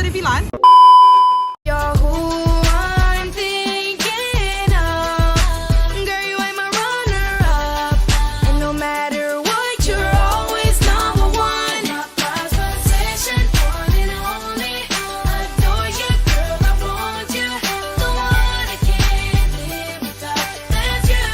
usah dibilang. You're who I'm thinking of. Girl, you ain't my runner-up. And no matter what, you're always number one. My prized possession, one and only. Adore you, girl, I want you. The one I can't live without. That's you,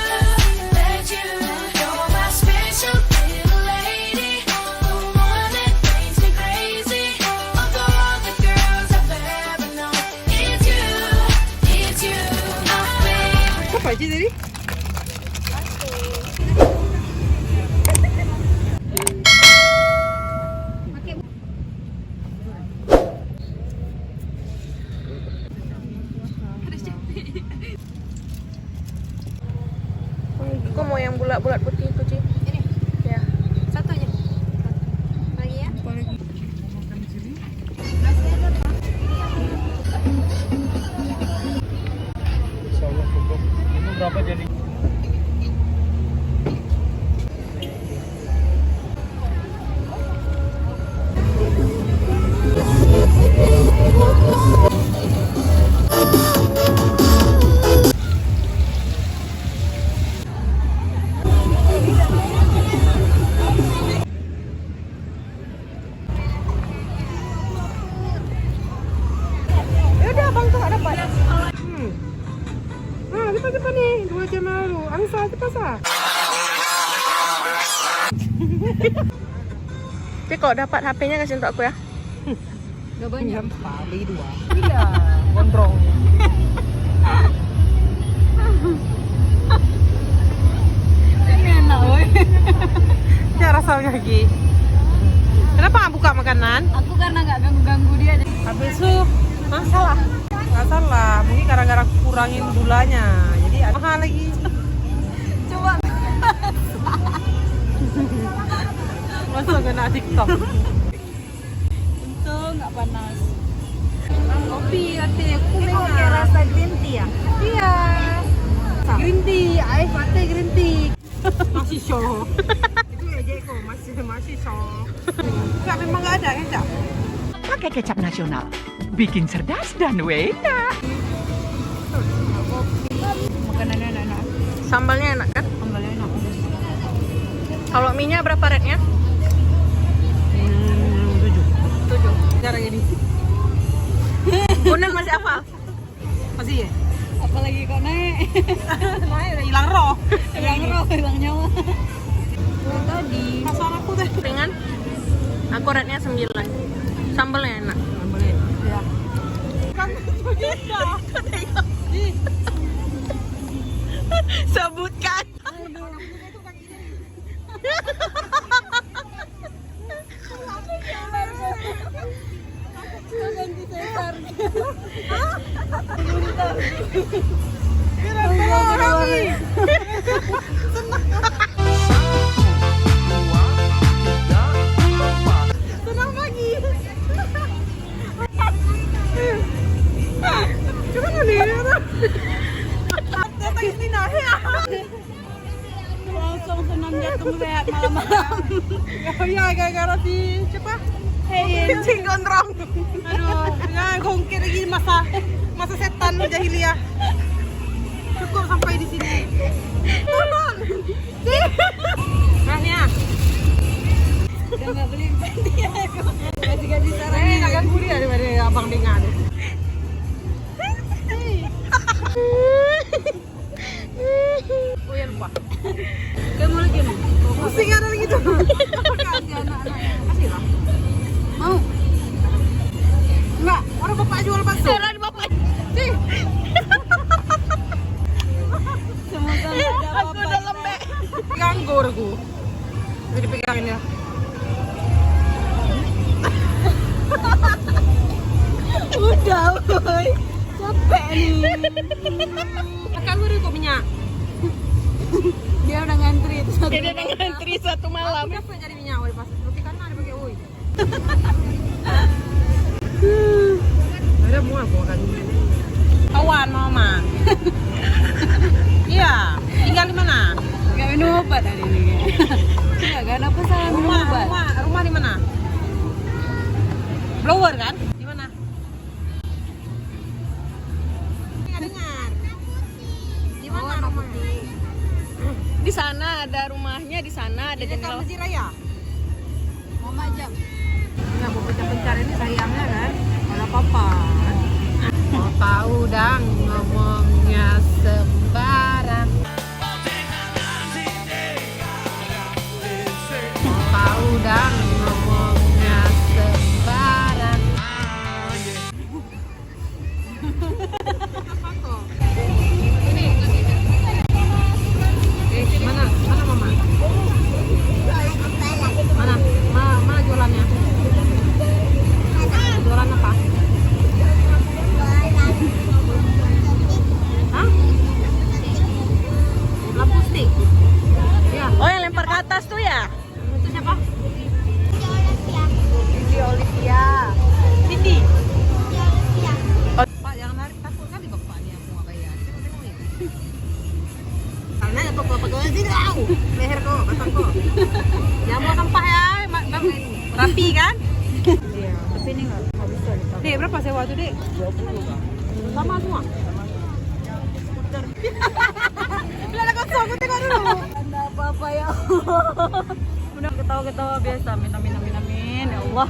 that's you. You're my special little lady. The one that makes me crazy. Of all the girls I've ever known, it's you, my favorite. Apa aja tadi? Aku mau yang bulat-bulat putih itu, Ci. Ini Ya. satu aja. Lagi ya. Insyaallah cukup. Ini berapa jadi? Ya udah, Bang tuh ada dapat. Nah, cepat-cepat nih, 2 jam lalu. Angsa, cepat sah. Ci, kalau dapat HP-nya kasih untuk aku ya. Gak banyak. Beli 2. Iya, gondrong. Ini enak, woy. Ya rasanya lagi. Kenapa nggak buka makanan? Aku karena nggak ganggu-ganggu dia. Habis itu, salah. Nggak salah, mungkin gara-gara kurangin gulanya. Jadi mahal lagi. Coba. Masa kena TikTok. Untung nggak panas. Kopi latte, aku Kayak rasa green tea ya? Iya. Green tea, air latte green tea. Masih show. Itu ya Jeko, masih show. Enggak, memang nggak ada kecap. Pakai kecap nasional, bikin cerdas dan enak. Makanannya enak-enak. Sambalnya enak kan? Sambalnya enak. Kalau mie-nya berapa rate-nya? 7. 7. Cara gini. Bunda masih hafal? Masih ya? Apalagi kok naik. Nah, hilang roh. Hilang roh, hilang nyawa. Tadi. Pasal aku deh. Ringan? Aku rate-nya 9. Sambalnya enak. Ya. Kan begitu. Sebutkan. Senang pagi. Coba nih. Datang sini nah. Langsung senam jantung sehat malam-malam. Oh iya, gara-gara si siapa? Cing gondrong. Aduh, ya gongkir lagi masa setan jahiliyah. Cukup sampai di sini. Nah, nih ya. Udah nggak beli dia aku. Gaji-gaji sekarang Eh, nggak ganggu dia daripada abang dengar. Oh ya lupa. Kamu lagi nih. Pusing ada gitu. Kasih anak-anaknya. Kasih lah. Mau? Enggak, orang bapak jual bakso. Orang bapak. Sih. Semoga nggak ada Aku apa-apa. udah lembek. Ganggu aku. Jadi dipegangin ya. Udah, woy. Capek nih. Kamu kok minyak. Dia udah ngantri. Dia udah ngantri 1 malam. Apa jadi minyak woi pas roti kan ada pakai woi. Ada mau aku makan. Kawan mama. Iya, tinggal di mana? Gak minum obat hari ini. Gak ada pesan minum obat. Rumah di mana? Blower kan? Di mana? sana ada rumahnya, di sana ada Dekat jendela. Masjid Raya. Mama jam. Nggak mau pencar-pencar ini sayangnya kan. Kalau apa-apa. Apa udang ngomongnya sembarang. Apa udang ngomongnya sembarang. Mana? Mana mama? Mana jualannya? Jualan apa? Hah? Lampu stick? Ya. Oh, yang lempar ke atas tuh ya? Itu siapa? Di Olivia. Cindy. Oh. Pak, jangan narik, takut kali bapaknya aku nggak bayar. Tengok ini. Karena itu kok pegawai sini tahu. Leher kok, batang kok. Jangan mau sampah ya, rapi kan? Iya, tapi ini nggak bisa ditambah. Dek, berapa sewa tuh, Dek? 20. Sama semua? Bila ada kosong, aku tengok dulu. Anda apa-apa ya. Udah ketawa-ketawa biasa. Amin, amin, amin, amin. Ya Allah.